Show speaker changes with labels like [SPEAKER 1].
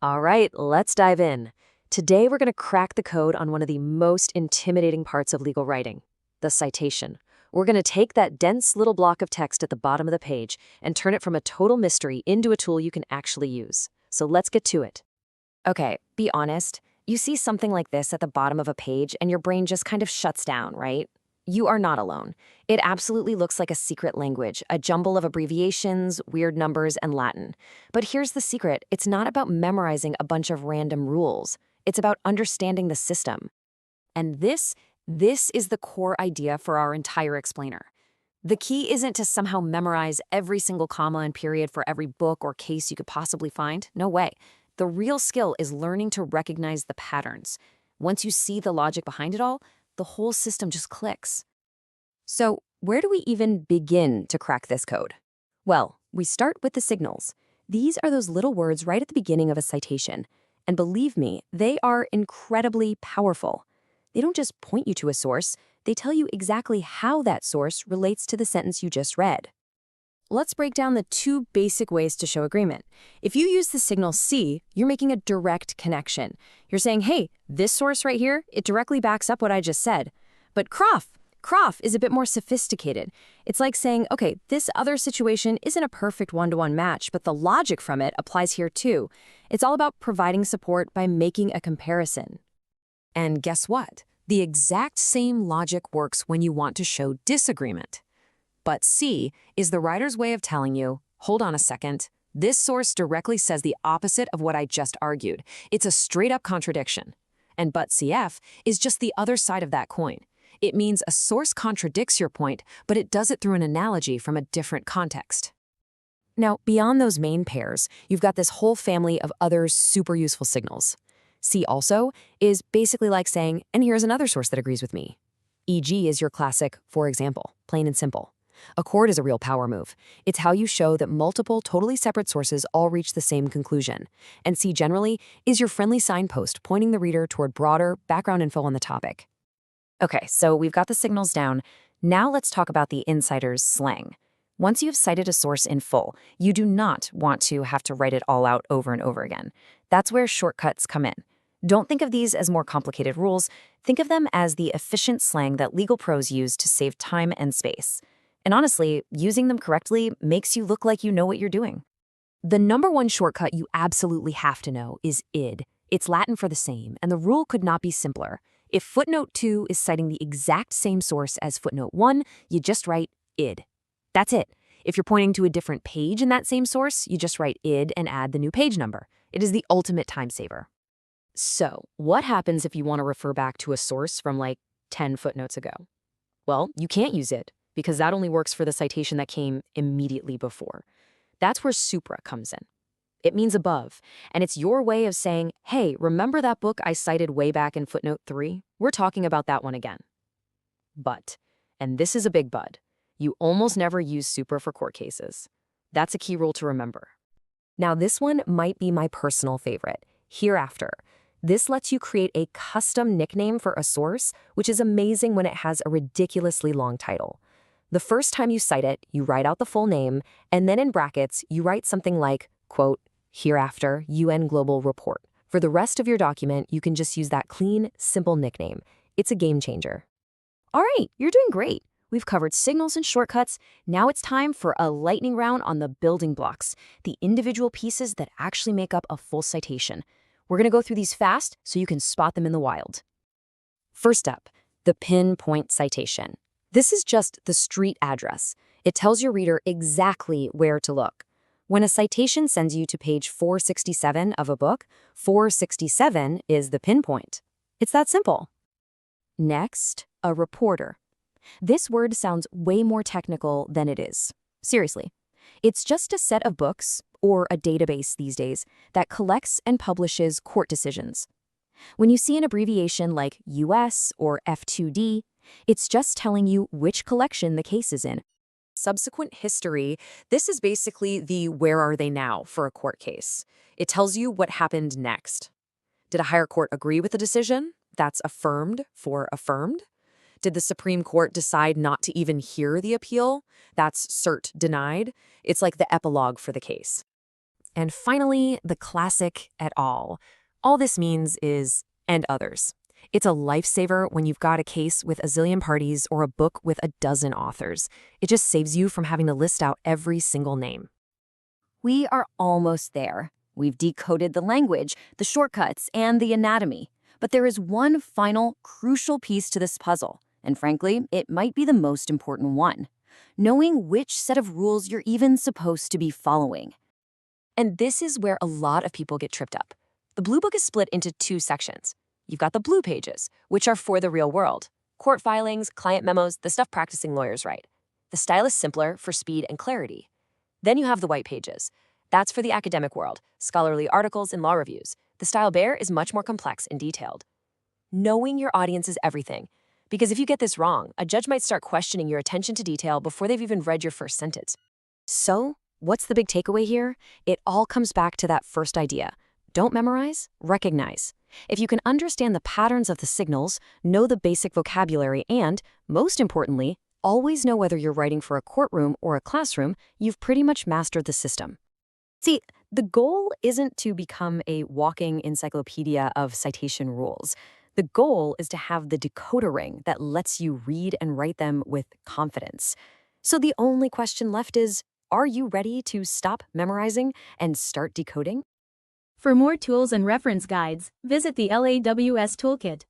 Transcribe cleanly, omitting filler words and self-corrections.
[SPEAKER 1] All right, let's dive in. Today, we're going to crack the code on one of the most intimidating parts of legal writing, the citation. We're going to take that dense little block of text at the bottom of the page and turn it from a total mystery into a tool you can actually use. So let's get to it.
[SPEAKER 2] Okay, be honest. You see something like this at the bottom of a page and your brain just kind of shuts down, right? You are not alone. It absolutely looks like a secret language, a jumble of abbreviations, weird numbers, and Latin. But here's the secret. It's not about memorizing a bunch of random rules. It's about understanding the system. And this is the core idea for our entire explainer. The key isn't to somehow memorize every single comma and period for every book or case you could possibly find. No way. The real skill is learning to recognize the patterns. Once you see the logic behind it all, the whole system just clicks. So, where do we even begin to crack this code? Well, we start with the signals. These are those little words right at the beginning of a citation. And believe me, they are incredibly powerful. They don't just point you to a source, they tell you exactly how that source relates to the sentence you just read. Let's break down the two basic ways to show agreement. If you use the signal C, you're making a direct connection. You're saying, hey, this source right here, it directly backs up what I just said. But CROF is a bit more sophisticated. It's like saying, okay, this other situation isn't a perfect one-to-one match, but the logic from it applies here too. It's all about providing support by making a comparison.
[SPEAKER 1] And guess what? The exact same logic works when you want to show disagreement. But C is the writer's way of telling you, hold on a second, this source directly says the opposite of what I just argued. It's a straight-up contradiction. And but CF is just the other side of that coin. It means a source contradicts your point, but it does it through an analogy from a different context. Now, beyond those main pairs, you've got this whole family of other super useful signals. C also is basically like saying, and here's another source that agrees with me. E.g. is your classic, for example, plain and simple. Accord is a real power move. It's how you show that multiple, totally separate sources all reach the same conclusion. And C generally is your friendly signpost pointing the reader toward broader background info on the topic. Okay, so we've got the signals down. Now let's talk about the insider's slang. Once you've cited a source in full, you do not want to have to write it all out over and over again. That's where shortcuts come in. Don't think of these as more complicated rules. Think of them as the efficient slang that legal pros use to save time and space. And honestly, using them correctly makes you look like you know what you're doing. The number one shortcut you absolutely have to know is id. It's Latin for the same, and the rule could not be simpler. If footnote 2 is citing the exact same source as footnote 1, you just write id. That's it. If you're pointing to a different page in that same source, you just write id and add the new page number. It is the ultimate time saver. So, what happens if you want to refer back to a source from like 10 footnotes ago? Well, you can't use id, because that only works for the citation that came immediately before. That's where supra comes in. It means above, and it's your way of saying, hey, remember that book I cited way back in footnote 3? We're talking about that one again. But, and this is a big but, you almost never use supra for court cases. That's a key rule to remember. Now, this one might be my personal favorite, hereafter. This lets you create a custom nickname for a source, which is amazing when it has a ridiculously long title. The first time you cite it, you write out the full name, and then in brackets, you write something like, quote, hereafter, UN Global Report. For the rest of your document, you can just use that clean, simple nickname. It's a game changer. All right, you're doing great. We've covered signals and shortcuts. Now it's time for a lightning round on the building blocks, the individual pieces that actually make up a full citation. We're going to go through these fast so you can spot them in the wild. First up, the pinpoint citation. This is just the street address. It tells your reader exactly where to look. When a citation sends you to page 467 of a book, 467 is the pinpoint. It's that simple. Next, a reporter. This word sounds way more technical than it is. Seriously. It's just a set of books, or a database these days, that collects and publishes court decisions. When you see an abbreviation like U.S. or F2D, it's just telling you which collection the case is in. Subsequent history, this is basically the where are they now for a court case. It tells you what happened next. Did a higher court agree with the decision? That's affirmed for affirmed. Did the Supreme Court decide not to even hear the appeal? That's cert denied. It's like the epilogue for the case. And finally, the classic et al. All this means is and others. It's a lifesaver when you've got a case with a zillion parties or a book with a dozen authors. It just saves you from having to list out every single name.
[SPEAKER 2] We are almost there. We've decoded the language, the shortcuts, and the anatomy. But there is one final, crucial piece to this puzzle, and frankly, it might be the most important one. Knowing which set of rules you're even supposed to be following.
[SPEAKER 1] And this is where a lot of people get tripped up. The Blue Book is split into two sections. You've got the blue pages, which are for the real world. Court filings, client memos, the stuff practicing lawyers write. The style is simpler for speed and clarity. Then you have the white pages. That's for the academic world, scholarly articles and law reviews. The style bare is much more complex and detailed. Knowing your audience is everything, because if you get this wrong, a judge might start questioning your attention to detail before they've even read your first sentence.
[SPEAKER 2] So, what's the big takeaway here? It all comes back to that first idea. Don't memorize, recognize. If you can understand the patterns of the signals, know the basic vocabulary, and, most importantly, always know whether you're writing for a courtroom or a classroom, you've pretty much mastered the system. See, the goal isn't to become a walking encyclopedia of citation rules. The goal is to have the decoder ring that lets you read and write them with confidence. So the only question left is, are you ready to stop memorizing and start decoding?
[SPEAKER 3] For more tools and reference guides, visit the L.A.W.S Toolkit.